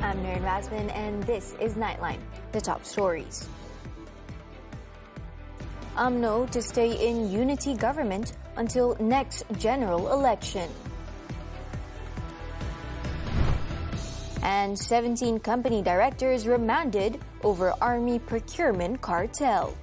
I'm Nurin Razmyn, and this is Nightline, the top stories. Amno to stay in unity government until next general election. And 17 company directors remanded over army procurement cartel.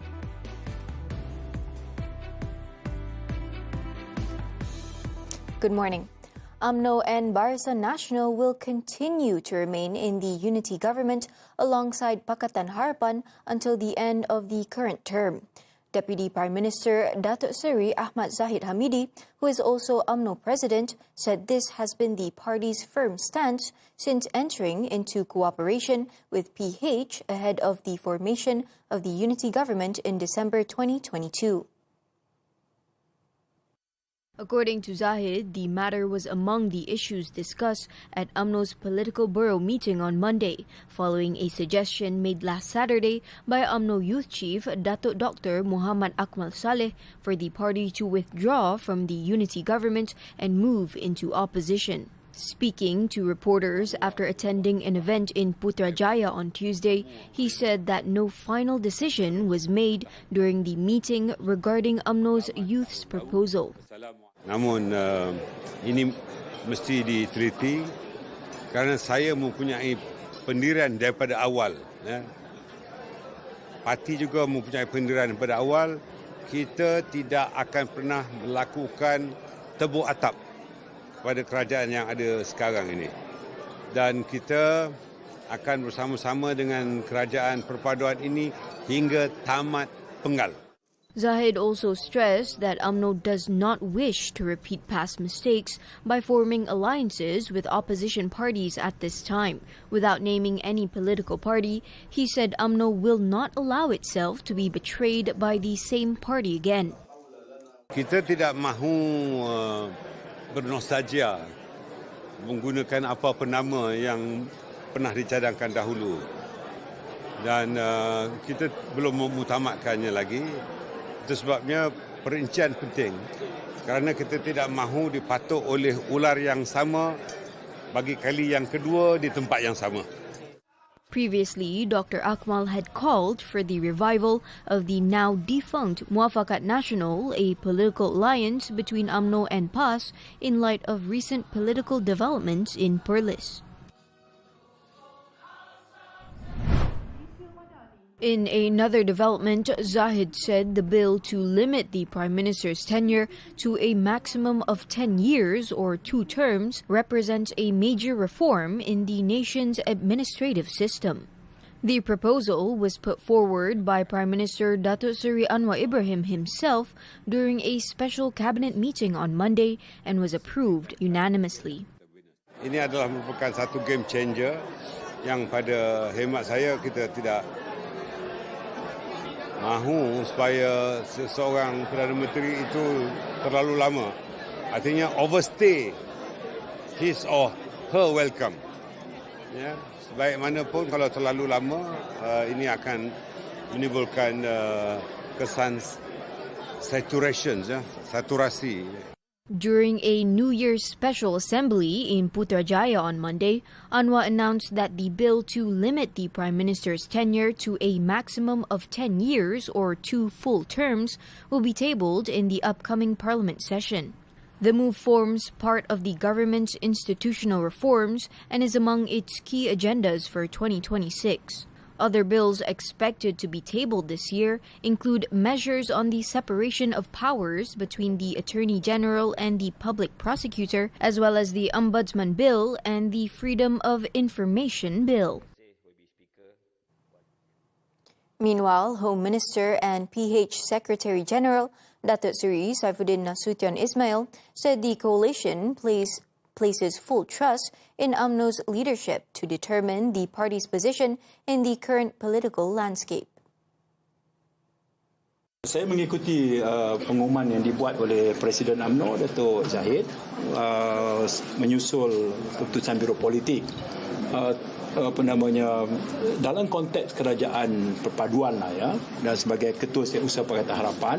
Good morning. Amno and Barisan Nasional will continue to remain in the unity government alongside Pakatan Harapan until the end of the current term. Deputy Prime Minister Datuk Seri Ahmad Zahid Hamidi, who is also Amno president, said this has been the party's firm stance since entering into cooperation with PH ahead of the formation of the unity government in December 2022. According to Zahid, the matter was among the issues discussed at Amno's political bureau meeting on Monday, following a suggestion made last Saturday by Amno Youth Chief Datuk Dr. Muhammad Akmal Saleh for the party to withdraw from the unity government and move into opposition. Speaking to reporters after attending an event in Putrajaya on Tuesday, he said that no final decision was made during the meeting regarding Amno's youth's proposal. Namun ini mesti diteliti kerana saya mempunyai pendirian daripada awal. Parti juga mempunyai pendirian daripada awal. Kita tidak akan pernah melakukan tebuk atap pada kerajaan yang ada sekarang ini. Dan kita akan bersama-sama dengan kerajaan perpaduan ini hingga tamat penggal. Zahid also stressed that Amno does not wish to repeat past mistakes by forming alliances with opposition parties at this time. Without naming any political party, he said Amno will not allow itself to be betrayed by the same party again. Kita tidak mahu bernostalgia menggunakan apa-apa nama yang pernah dicadangkan dahulu. Dan kita belum memutamatkannya lagi. Itu sebabnya perincian penting kerana kita tidak mahu dipatuk oleh ular yang sama bagi kali yang kedua di tempat yang sama. Previously, Dr. Akmal had called for the revival of the now defunct Muafakat Nasional, a political alliance between Amno and PAS, in light of recent political developments in Perlis. In another development, Zahid said the bill to limit the Prime Minister's tenure to a maximum of 10 years or 2 terms represents a major reform in the nation's administrative system. The proposal was put forward by Prime Minister Datuk Seri Anwar Ibrahim himself during a special cabinet meeting on Monday and was approved unanimously. Ini adalah merupakan satu game changer yang pada hemat saya kita tidak mahu supaya seseorang Perdana Menteri itu terlalu lama. Artinya overstay his or her welcome. Ya, sebaik mana pun kalau terlalu lama ini akan menimbulkan kesan saturation, ya, saturasi. During a New Year's special assembly in Putrajaya on Monday, Anwar announced that the bill to limit the Prime Minister's tenure to a maximum of 10 years or 2 full terms will be tabled in the upcoming parliament session. The move forms part of the government's institutional reforms and is among its key agendas for 2026. Other bills expected to be tabled this year include measures on the separation of powers between the Attorney General and the Public Prosecutor, as well as the Ombudsman Bill and the Freedom of Information Bill. Meanwhile, Home Minister and PH Secretary General Datuk Seri Saifuddin Nasution Ismail said the coalition places full trust in UMNO's leadership to determine the party's position in the current political landscape. Saya mengikuti pengumuman yang dibuat oleh Presiden UMNO Datuk Zahid menyusul keputusan Biro Politik dalam konteks kerajaan perpaduan lah ya, dan sebagai Ketua Setiausaha Pakatan Harapan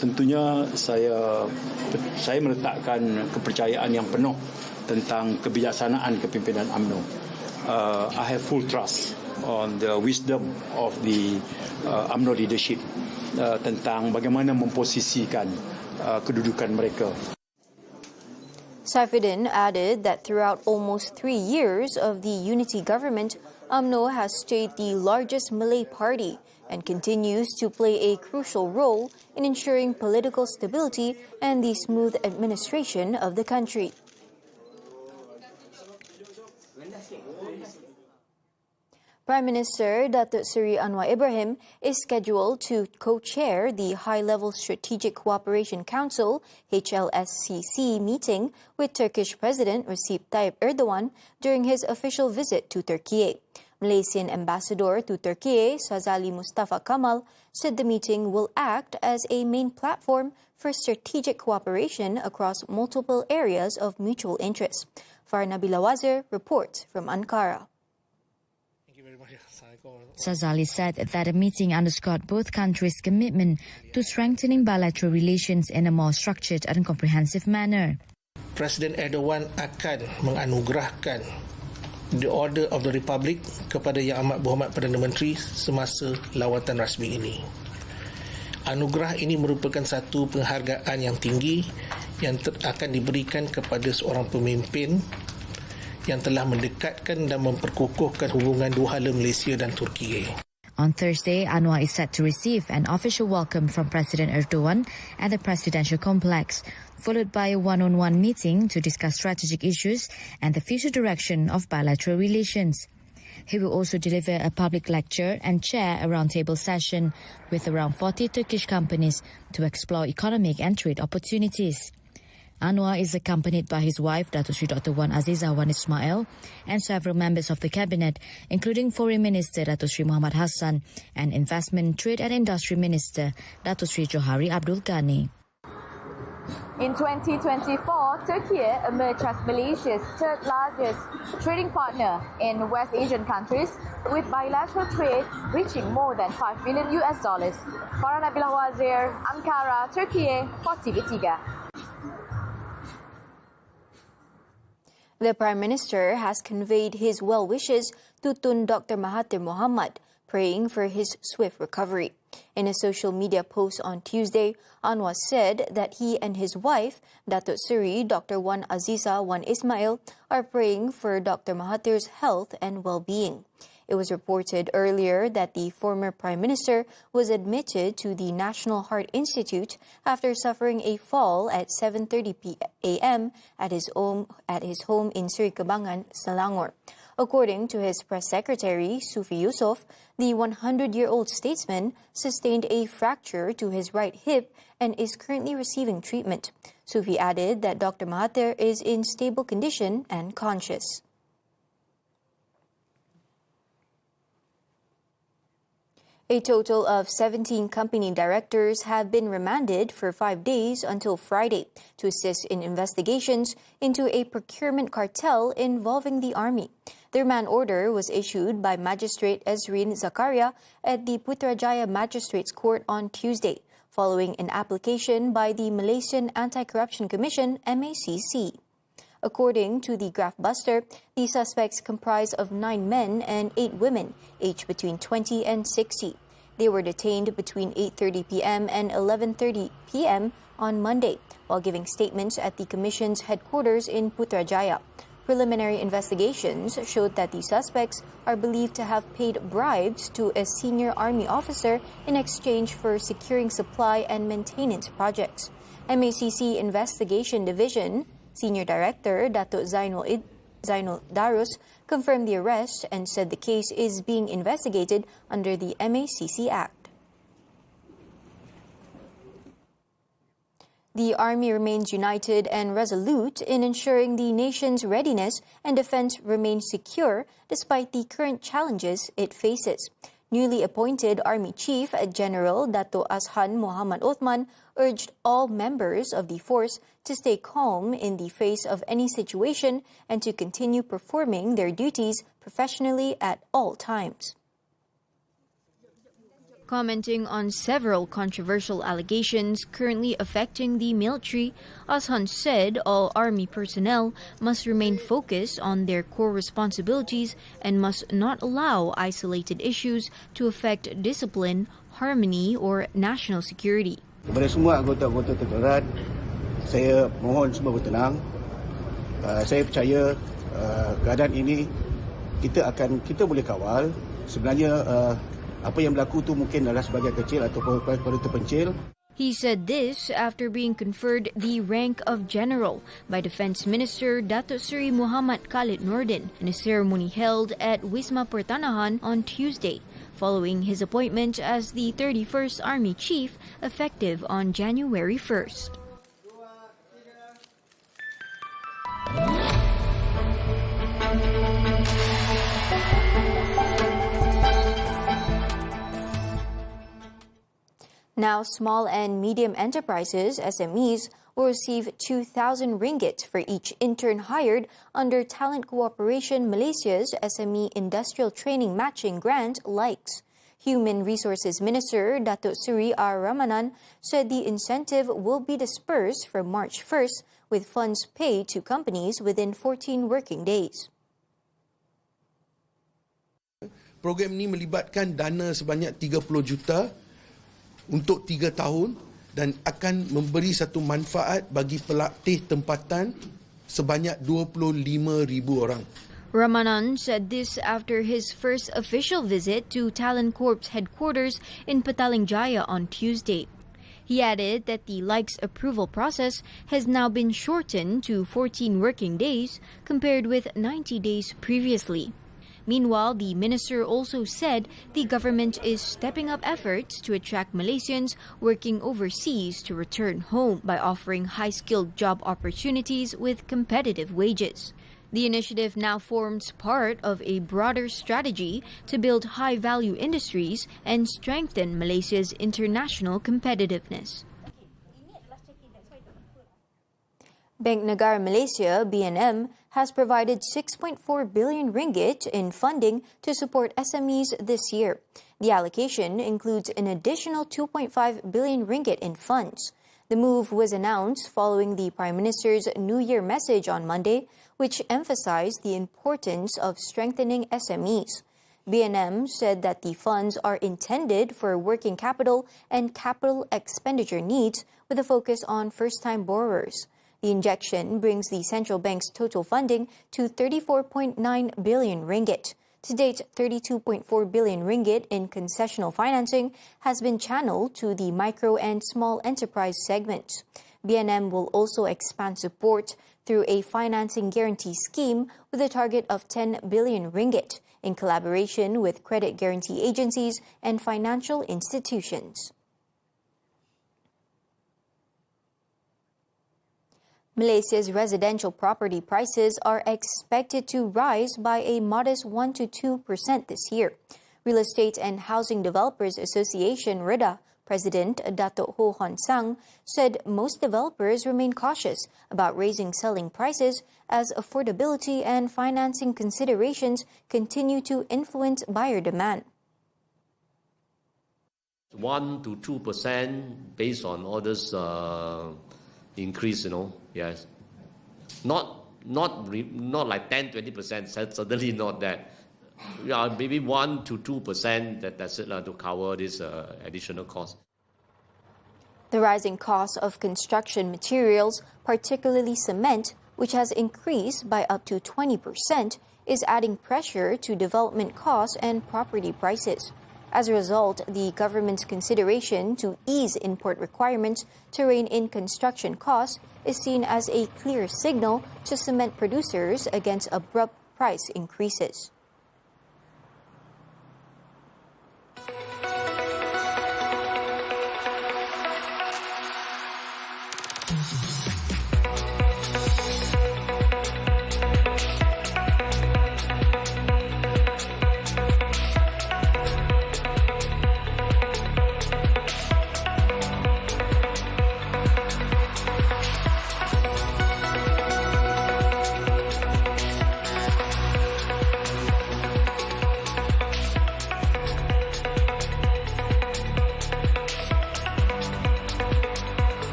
tentunya saya meletakkan kepercayaan yang penuh tentang kebijaksanaan kepimpinan UMNO. I have full trust on the wisdom of the Amno leadership tentang bagaimana memposisikan kedudukan mereka. Saifuddin added that throughout almost 3 years of the unity government, Amno has stayed the largest Malay party and continues to play a crucial role in ensuring political stability and the smooth administration of the country. Prime Minister Datuk Seri Anwar Ibrahim is scheduled to co-chair the High-Level Strategic Cooperation Council HLSCC meeting with Turkish President Recep Tayyip Erdogan during his official visit to Turkey. Malaysian Ambassador to Turkey, Sazali Mustafa Kamal, said the meeting will act as a main platform for strategic cooperation across multiple areas of mutual interest. Farah Nabila Wazir reports from Ankara. Sazali said that the meeting underscored both countries' commitment to strengthening bilateral relations in a more structured and comprehensive manner. Presiden Erdogan akan menganugerahkan the Order of the Republic kepada Yang Amat Berhormat Perdana Menteri semasa lawatan rasmi ini. Anugerah ini merupakan satu penghargaan yang tinggi yang akan diberikan kepada seorang pemimpin yang telah mendekatkan dan memperkukuhkan hubungan dua hala Malaysia dan Turki. On Thursday, Anwar is set to receive an official welcome from President Erdogan at the presidential complex, followed by a one-on-one meeting to discuss strategic issues and the future direction of bilateral relations. He will also deliver a public lecture and chair a roundtable session with around 40 Turkish companies to explore economic and trade opportunities. Anwar is accompanied by his wife, Datuk Sri Dr. Wan Azizah Wan Ismail, and several members of the cabinet, including Foreign Minister Datuk Sri Muhammad Hassan and Investment, Trade and Industry Minister Datuk Sri Johari Abdul Ghani. In 2024, Turkey emerged as Malaysia's third largest trading partner in West Asian countries, with bilateral trade reaching more than $5 billion. Farah Nabila Wazir, Ankara, Turkey, for TV3. The Prime Minister has conveyed his well wishes to Tun Dr. Mahathir Mohamad, praying for his swift recovery. In a social media post on Tuesday, Anwar said that he and his wife, Datuk Seri Dr. Wan Azizah Wan Ismail, are praying for Dr. Mahathir's health and well-being. It was reported earlier that the former Prime Minister was admitted to the National Heart Institute after suffering a fall at 7:30 a.m. at his home in Seri Kebangan, Selangor. According to his press secretary, Sufi Yusof, the 100-year-old statesman sustained a fracture to his right hip and is currently receiving treatment. Sufi added that Dr. Mahathir is in stable condition and conscious. A total of 17 company directors have been remanded for 5 days until Friday to assist in investigations into a procurement cartel involving the army. The remand order was issued by Magistrate Ezrin Zakaria at the Putrajaya Magistrates Court on Tuesday, following an application by the Malaysian Anti-Corruption Commission, MACC. According to the graftbuster, the suspects comprise of 9 men and 8 women, aged between 20 and 60. They were detained between 8:30 p.m. and 11:30 p.m. on Monday, while giving statements at the Commission's headquarters in Putrajaya. Preliminary investigations showed that the suspects are believed to have paid bribes to a senior army officer in exchange for securing supply and maintenance projects. MACC Investigation Division Senior Director Datuk Zainul Darus confirmed the arrest and said the case is being investigated under the MACC Act. The Army remains united and resolute in ensuring the nation's readiness and defense remain secure despite the current challenges it faces. Newly appointed Army Chief General Dato' Azhan Muhammad Othman urged all members of the force to stay calm in the face of any situation and to continue performing their duties professionally at all times. Commenting on several controversial allegations currently affecting the military, Azhan said all army personnel must remain focused on their core responsibilities and must not allow isolated issues to affect discipline, harmony or national security. Kepada semua anggota-anggota tentera, saya mohon semua bertenang. Saya percaya keadaan ini kita boleh kawal. Sebenarnya apa yang berlaku tu mungkin adalah sebagai kecil ataupun pada terpencil. He said this after being conferred the rank of general by Defence Minister Datuk Seri Muhammad Khalid Nordin in a ceremony held at Wisma Pertanahan on Tuesday, following his appointment as the 31st Army Chief effective on January 1st. Now, small and medium enterprises, SMEs, will receive 2,000 ringgit for each intern hired under Talent Cooperation Malaysia's SME Industrial Training Matching Grant, LIKES. Human Resources Minister Datuk Seri R. Ramanan said the incentive will be dispersed from March 1st, with funds paid to companies within 14 working days. Program ini melibatkan dana sebanyak 30 juta untuk 3 tahun dan akan memberi satu manfaat bagi pelatih tempatan sebanyak 25,000 orang. Ramanan said this after his first official visit to Talent Corp's headquarters in Petaling Jaya on Tuesday. He added that the LIKES approval process has now been shortened to 14 working days compared with 90 days previously. Meanwhile, the minister also said the government is stepping up efforts to attract Malaysians working overseas to return home by offering high-skilled job opportunities with competitive wages. The initiative now forms part of a broader strategy to build high-value industries and strengthen Malaysia's international competitiveness. Bank Negara Malaysia, BNM, has provided 6.4 billion ringgit in funding to support SMEs this year. The allocation includes an additional 2.5 billion ringgit in funds. The move was announced following the Prime Minister's New Year message on Monday, which emphasized the importance of strengthening SMEs. BNM said that the funds are intended for working capital and capital expenditure needs with a focus on first-time borrowers. The injection brings the central bank's total funding to 34.9 billion ringgit. To date, 32.4 billion ringgit in concessional financing has been channeled to the micro and small enterprise segments. BNM will also expand support through a financing guarantee scheme with a target of 10 billion ringgit in collaboration with credit guarantee agencies and financial institutions. Malaysia's residential property prices are expected to rise by a modest 1 to 2% this year. Real Estate and Housing Developers Association, REDA, President Datuk Ho Hon Sang said most developers remain cautious about raising selling prices as affordability and financing considerations continue to influence buyer demand. 1 to 2% based on all this increase, yes. Not like 10-20%, certainly not that. Yeah, maybe 1 to 2%, that's it to cover this additional cost. The rising cost of construction materials, particularly cement, which has increased by up to 20%, is adding pressure to development costs and property prices. As a result, the government's consideration to ease import requirements to rein in construction costs is seen as a clear signal to cement producers against abrupt price increases.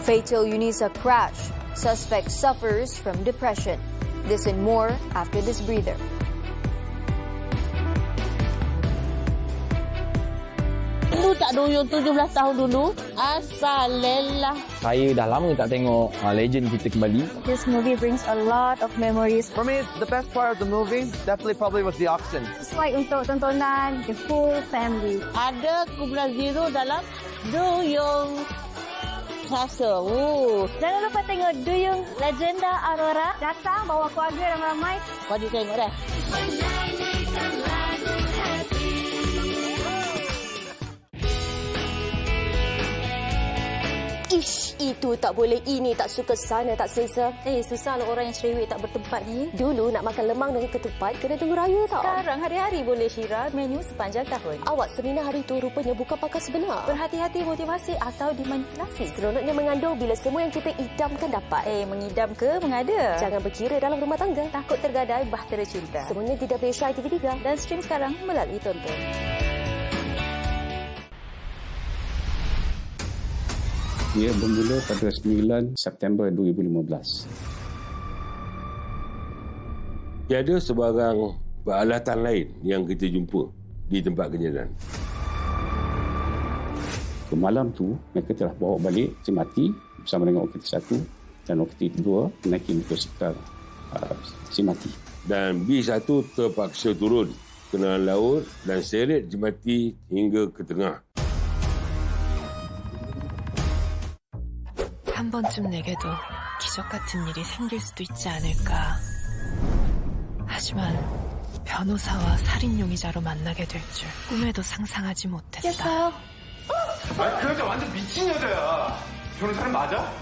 Fatal UNISA crash. Suspect suffers from depression. This and more after this breather. Dulu tak doyong 17 tahun dulu. Asalallah. Saya dah lama tak tengok legend kita kembali. This movie brings a lot of memories. For me, the best part of the movie definitely probably was the auction. It's like untuk tontonan the full family. Ada kumpulan zero dalam doyong rasa. Jangan lupa tengok Duyung Legenda Aurora. Datang bawa keluarga ramai-ramai. Wajib tengok dah. Ish, itu tak boleh, ini tak suka, sana tak selesa. Susah lah orang yang cerewet tak bertempat ni. Dulu nak makan lemang dengan ketupat kena tunggu raya tau. Sekarang hari-hari boleh Syira menu sepanjang tahun. Awak seminar hari tu rupanya bukan pakar sebenar. Berhati-hati motivasi atau dimanipulasi. Seronoknya mengandung bila semua yang kita idamkan dapat. Mengidam ke mengada? Jangan berkira dalam rumah tangga. Takut tergadai bahtera cinta. Semuanya di WSI TV3 dan stream sekarang melalui Tonton. Ia bermula pada 9 September 2015. Tiada sebarang peralatan lain yang kita jumpa di tempat kejadian. Malam tu, mereka telah bawa balik si mati bersama dengan okti 1 dan okti 2 menaiki motosikal si mati. Dan B1 terpaksa turun ke dalam laut dan seret jemati hingga ke tengah. 한 번쯤 내게도 기적 같은 일이 생길 수도 있지 않을까. 하지만 변호사와 살인 용의자로 만나게 될 줄 꿈에도 상상하지 못했다. 그 여자 완전 미친 여자야. 변호사는 맞아?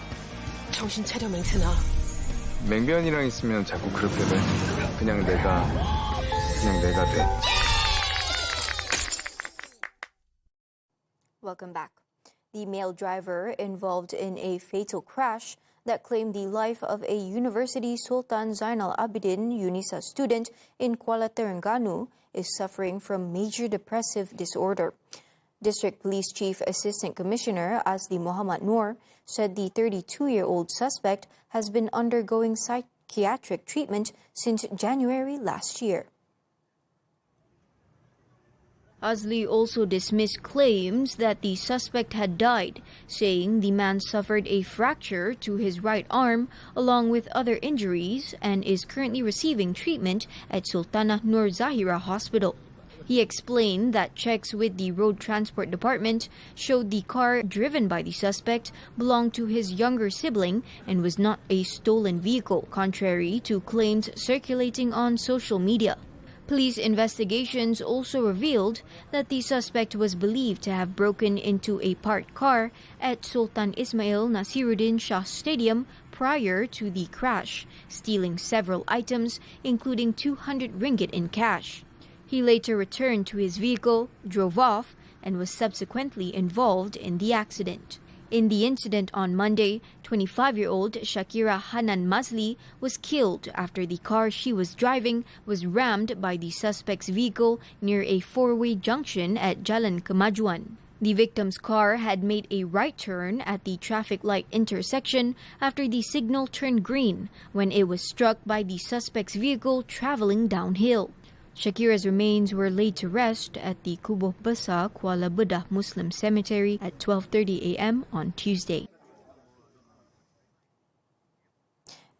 정신 차려 맹세나. 맹변이랑 있으면 자꾸 그렇게 돼. 그냥 내가 돼. Welcome back. The male driver involved in a fatal crash that claimed the life of a University Sultan Zainal Abidin UNISA student in Kuala Terengganu is suffering from major depressive disorder. District Police Chief Assistant Commissioner Asli Muhammad Noor said the 32-year-old suspect has been undergoing psychiatric treatment since January last year. Asli also dismissed claims that the suspect had died, saying the man suffered a fracture to his right arm along with other injuries and is currently receiving treatment at Sultanah Nur Zahira Hospital. He explained that checks with the Road Transport Department showed the car driven by the suspect belonged to his younger sibling and was not a stolen vehicle, contrary to claims circulating on social media. Police investigations also revealed that the suspect was believed to have broken into a parked car at Sultan Ismail Nasiruddin Shah Stadium prior to the crash, stealing several items, including 200 ringgit in cash. He later returned to his vehicle, drove off, and was subsequently involved in the accident. In the incident on Monday, 25-year-old Shakira Hanan Mazli was killed after the car she was driving was rammed by the suspect's vehicle near a four-way junction at Jalan Kemajuan. The victim's car had made a right turn at the traffic light intersection after the signal turned green when it was struck by the suspect's vehicle traveling downhill. Shakira's remains were laid to rest at the Kubuh Besar Kuala Bedah Muslim Cemetery at 12:30 a.m. on Tuesday.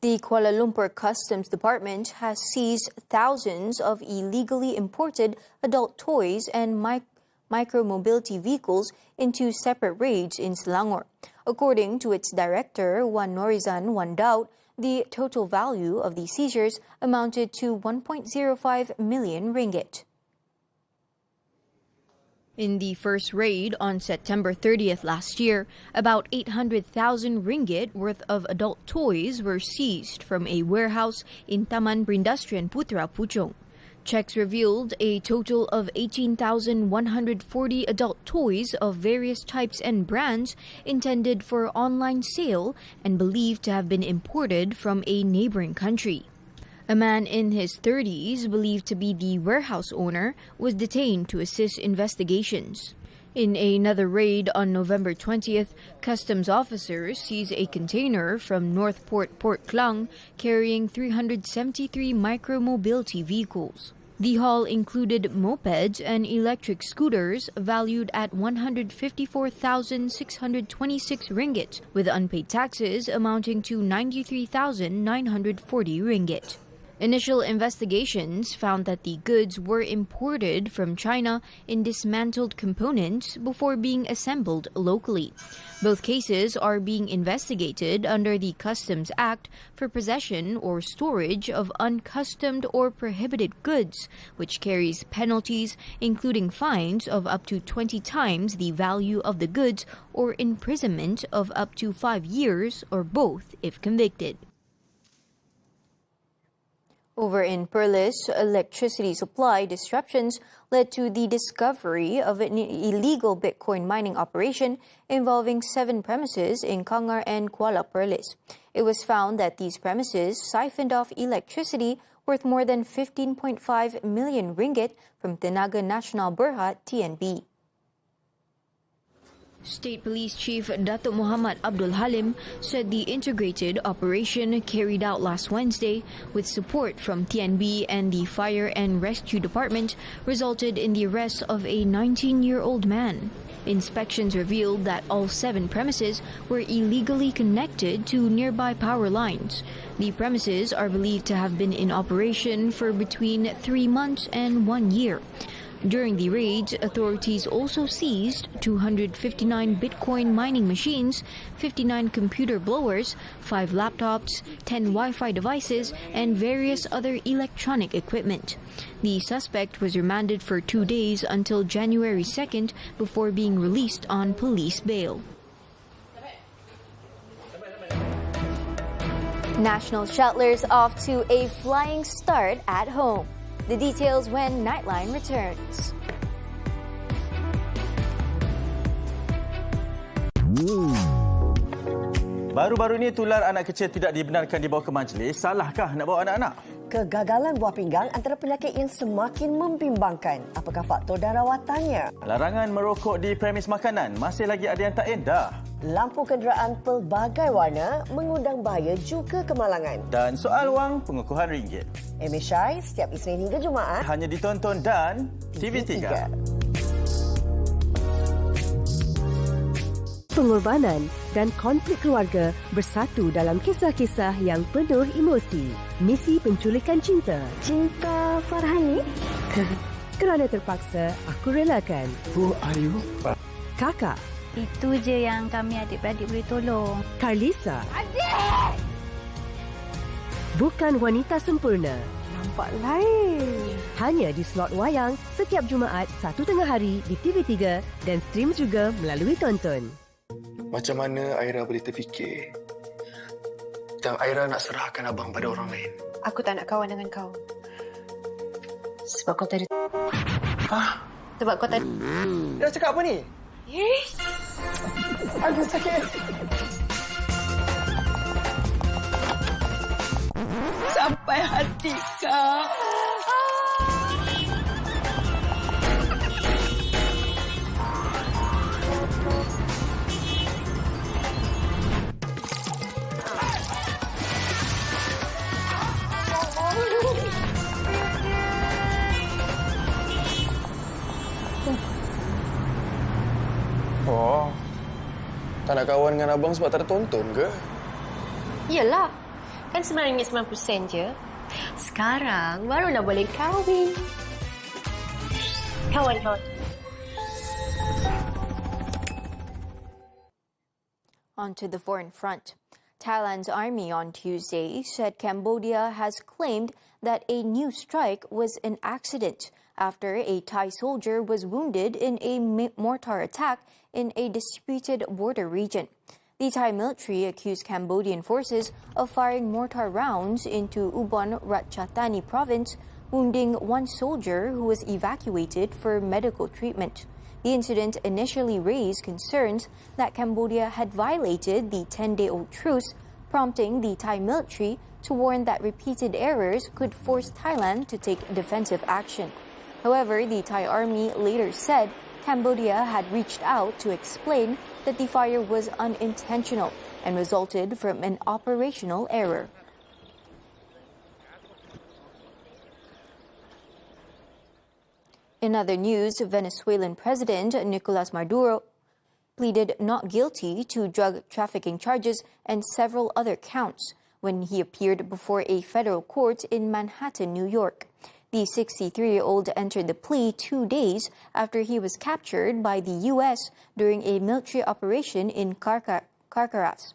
The Kuala Lumpur Customs Department has seized thousands of illegally imported adult toys and micro-mobility vehicles in two separate raids in Selangor. According to its director, Wan Norizan Wan Daud, the total value of the seizures amounted to 1.05 million ringgit. In the first raid on September 30th last year, about 800,000 ringgit worth of adult toys were seized from a warehouse in Taman Perindustrian Putra Puchong. Checks revealed a total of 18,140 adult toys of various types and brands intended for online sale and believed to have been imported from a neighboring country. A man in his 30s, believed to be the warehouse owner, was detained to assist investigations. In another raid on November 20th, customs officers seized a container from Northport Port Klang carrying 373 micromobility vehicles. The haul included mopeds and electric scooters valued at 154,626 ringgit, with unpaid taxes amounting to 93,940 ringgit. Initial investigations found that the goods were imported from China in dismantled components before being assembled locally. Both cases are being investigated under the Customs Act for possession or storage of uncustomed or prohibited goods, which carries penalties including fines of up to 20 times the value of the goods or imprisonment of up to 5 years or both if convicted. Over in Perlis, electricity supply disruptions led to the discovery of an illegal Bitcoin mining operation involving 7 premises in Kangar and Kuala Perlis. It was found that these premises siphoned off electricity worth more than 15.5 million ringgit from Tenaga Nasional Berhad TNB. State Police Chief Datuk Muhammad Abdul Halim said the integrated operation carried out last Wednesday with support from TNB and the Fire and Rescue Department resulted in the arrest of a 19-year-old man. Inspections revealed that all 7 premises were illegally connected to nearby power lines. The premises are believed to have been in operation for between 3 months and 1 year. During the raids, authorities also seized 259 Bitcoin mining machines, 59 computer blowers, 5 laptops, 10 Wi-Fi devices, and various other electronic equipment. The suspect was remanded for 2 days until January 2nd before being released on police bail. National shuttlers off to a flying start at home. The details when Nightline returns. Baru-baru ini tular anak kecil tidak dibenarkan dibawa ke majlis. Salahkah nak bawa anak-anak? Kegagalan buah pinggang antara penyakit yang semakin membimbangkan. Apakah faktor dan rawatannya? Larangan merokok di premis makanan. Masih lagi ada yang tak endah. Lampu kenderaan pelbagai warna mengundang bahaya juga kemalangan. Dan soal wang pengukuhan ringgit. MSI setiap Isnin hingga Jumaat. Hanya ditonton dan TV3. Pengorbanan dan konflik keluarga bersatu dalam kisah-kisah yang penuh emosi. Misi penculikan cinta. Cinta Farhani? Kerana terpaksa, aku relakan. Who are you? Kakak. Itu je yang kami adik-beradik boleh tolong. Carlisa. Adik! Bukan wanita sempurna. Nampak lain. Hanya di slot wayang setiap Jumaat 1:30 hari di TV3 dan stream juga melalui Tonton. Macam mana Aira boleh terfikir yang Aira nak serahkan abang pada orang lain? Aku tak nak kawan dengan kau. Sebab kau tadi... Sebab kau tadi... Dia cakap apa ni? Yes! Aduh, sakit! Sampai hati kau. Oh, tak nak kawan dengan abang sebab tak ada tonton ke? Yelah, kan sebenarnya 9% je. Sekarang baru nak boleh kahwin. Kawan-kawan. On to the foreign front. Thailand's army on Tuesday said Cambodia has claimed that a new strike was an accident after a Thai soldier was wounded in a mortar attack in a disputed border region. The Thai military accused Cambodian forces of firing mortar rounds into Ubon Ratchathani province, wounding 1 soldier who was evacuated for medical treatment. The incident initially raised concerns that Cambodia had violated the 10-day-old truce, prompting the Thai military to warn that repeated errors could force Thailand to take defensive action. However, the Thai army later said Cambodia had reached out to explain that the fire was unintentional and resulted from an operational error. In other news, Venezuelan President Nicolas Maduro pleaded not guilty to drug trafficking charges and several other counts when he appeared before a federal court in Manhattan, New York. The 63-year-old entered the plea 2 days after he was captured by the U.S. during a military operation in Caracas.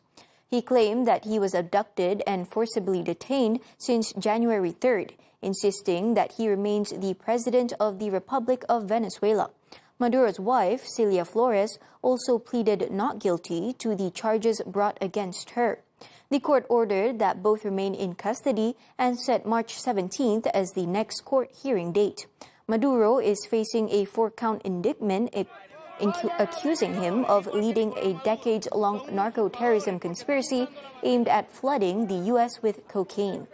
He claimed that he was abducted and forcibly detained since January 3rd, insisting that he remains the president of the Republic of Venezuela. Maduro's wife, Celia Flores, also pleaded not guilty to the charges brought against her. The court ordered that both remain in custody and set March 17th as the next court hearing date. Maduro is facing a 4-count indictment accusing him of leading a decades-long narco-terrorism conspiracy aimed at flooding the U.S. with cocaine.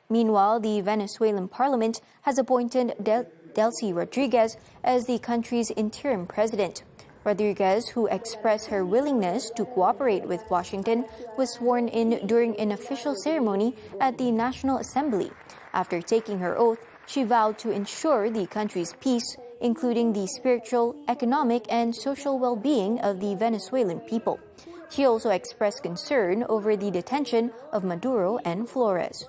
Meanwhile, the Venezuelan parliament has appointed Delcy Rodriguez as the country's interim president. Rodriguez, who expressed her willingness to cooperate with Washington, was sworn in during an official ceremony at the National Assembly. After taking her oath, she vowed to ensure the country's peace, including the spiritual, economic, and social well-being of the Venezuelan people. She also expressed concern over the detention of Maduro and Flores.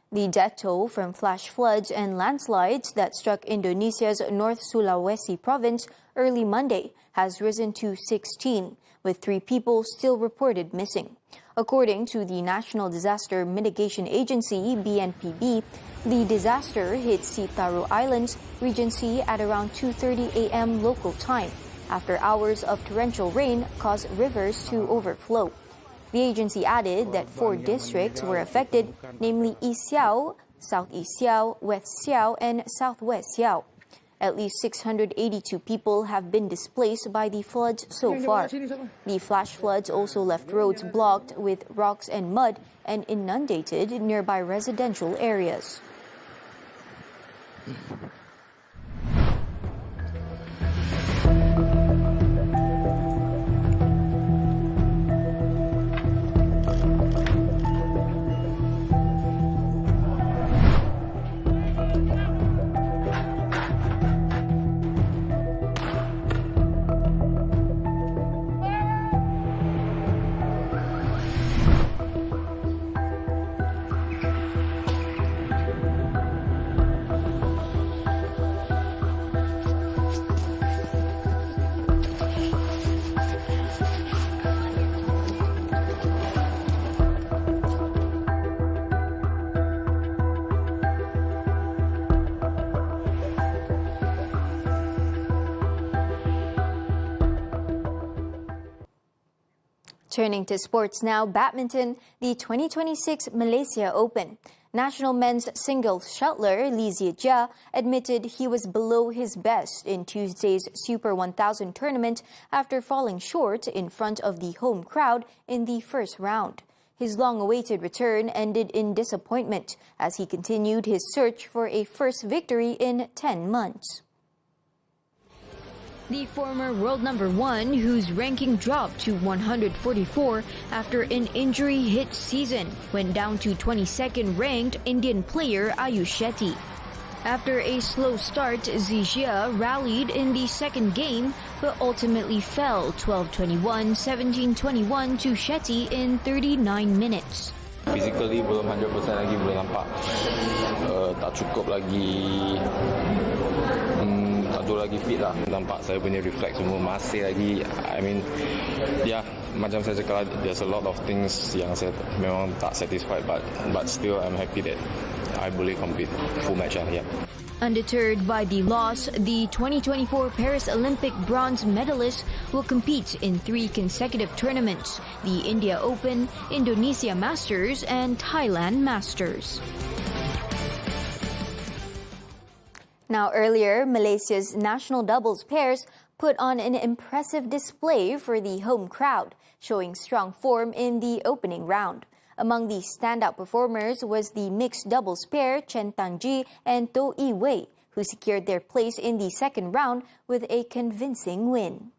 The death toll from flash floods and landslides that struck Indonesia's North Sulawesi province early Monday has risen to 16, with 3 people still reported missing. According to the National Disaster Mitigation Agency, BNPB, the disaster hit Sitaro Islands, Regency, at around 2:30 a.m. local time, after hours of torrential rain caused rivers to overflow. The agency added that 4 districts were affected, namely East Siau, Southeast Siau, West Siau, and Southwest Siau. At least 682 people have been displaced by the floods so far. The flash floods also left roads blocked with rocks and mud and inundated nearby residential areas. Turning to sports now, badminton, the 2026 Malaysia Open. National men's singles shuttler Lee Ziyejia admitted he was below his best in Tuesday's Super 1000 tournament after falling short in front of the home crowd in the first round. His long-awaited return ended in disappointment as he continued his search for a first victory in 10 months. The former world number 1, whose ranking dropped to 144 after an injury-hit season, went down to 22nd ranked Indian player Ayush Shetty. After a slow start, Ziyejia rallied in the second game but ultimately fell 12-21, 17-21 to Shetty in 39 minutes. Physically belum 100% lagi, belum nampak tak cukup lagi. Lagi fit lah, nampak saya punya reflex semua masih lagi. I mean, macam saya cakap, there's a lot of things yang saya memang tak satisfied, but still I'm happy that I boleh compete full match lah. Undeterred by the loss, the 2024 Paris Olympic bronze medalist will compete in 3 consecutive tournaments: the India Open, Indonesia Masters, and Thailand Masters. Now, earlier, Malaysia's national doubles pairs put on an impressive display for the home crowd, showing strong form in the opening round. Among the standout performers was the mixed doubles pair Chen Tangji and To Yi-wei, who secured their place in the second round with a convincing win.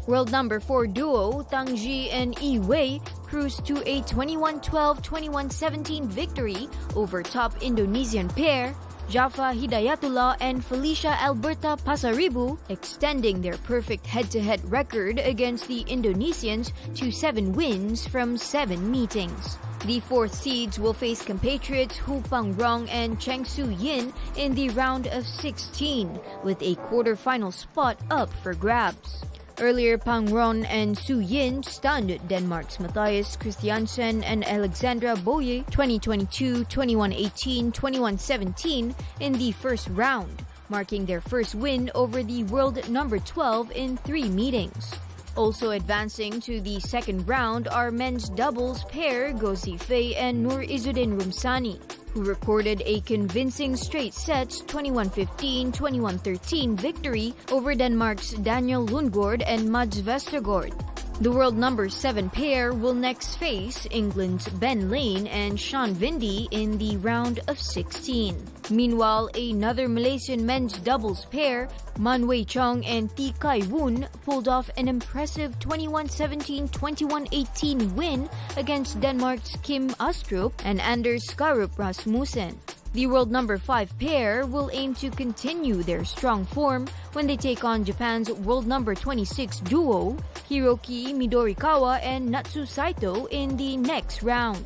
World number 4 duo Tang Ji and Yi-wei cruised to a 21-12, 21-17 victory over top Indonesian pair Jaffa Hidayatullah and Felicia Alberta Pasaribu, extending their perfect head-to-head record against the Indonesians to 7 wins from 7 meetings. The fourth seeds will face compatriots Hu Pangrong and Cheng Su-yin in the round of 16, with a quarter-final spot up for grabs. Earlier, Pangrong and Su-yin stunned Denmark's Matthias Christiansen and Alexandra Boye 20-22, 21-18, 21-17 in the first round, marking their first win over the world number 12 in 3 meetings. Also advancing to the second round are men's doubles pair Go Zifei and Nur Izzuddin Rumsani, who recorded a convincing straight sets 21-15, 21-13 victory over Denmark's Daniel Lundgaard and Mads Vestergaard. The world number 7 pair will next face England's Ben Lane and Sean Vindy in the round of 16. Meanwhile, another Malaysian men's doubles pair, Man Wei Chong and Ti Kai Woon, pulled off an impressive 21-17, 21-18 win against Denmark's Kim Astrup and Anders Skarup Rasmussen. The world number 5 pair will aim to continue their strong form when they take on Japan's world number 26 duo, Hiroki Midorikawa and Natsu Saito, in the next round.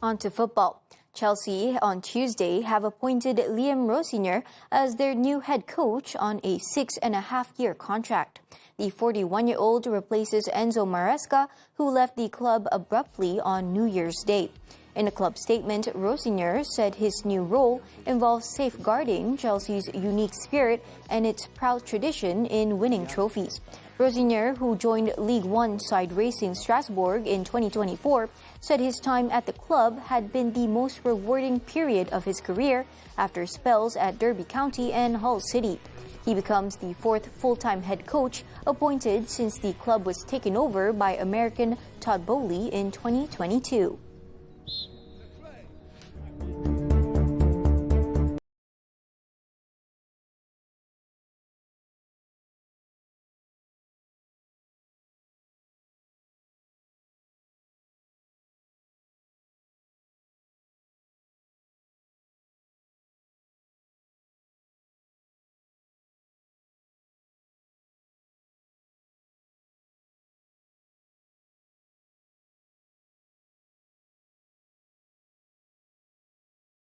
On to football. Chelsea on Tuesday have appointed Liam Rosignol as their new head coach on a 6.5-year contract. The 41-year-old replaces Enzo Maresca, who left the club abruptly on New Year's Day. In a club statement, Rosignol said his new role involves safeguarding Chelsea's unique spirit and its proud tradition in winning trophies. Rosignol, who joined League One side Racing Strasbourg in 2024, said his time at the club had been the most rewarding period of his career after spells at Derby County and Hull City. He becomes the 4th full-time head coach appointed since the club was taken over by American Todd Bowley in 2022.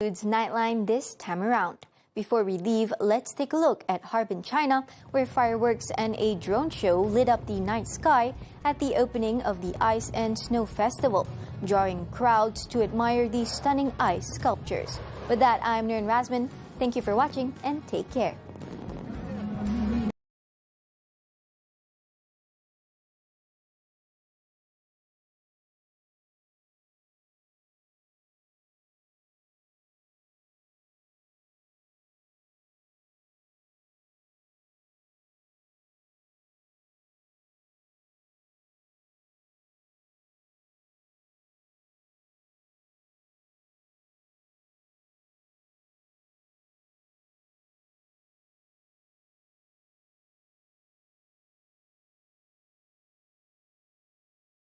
Nightline this time around. Before we leave, let's take a look at Harbin, China, where fireworks and a drone show lit up the night sky at the opening of the Ice and Snow Festival, drawing crowds to admire the stunning ice sculptures. With that, I'm Nurin Razmyn. Thank you for watching and take care.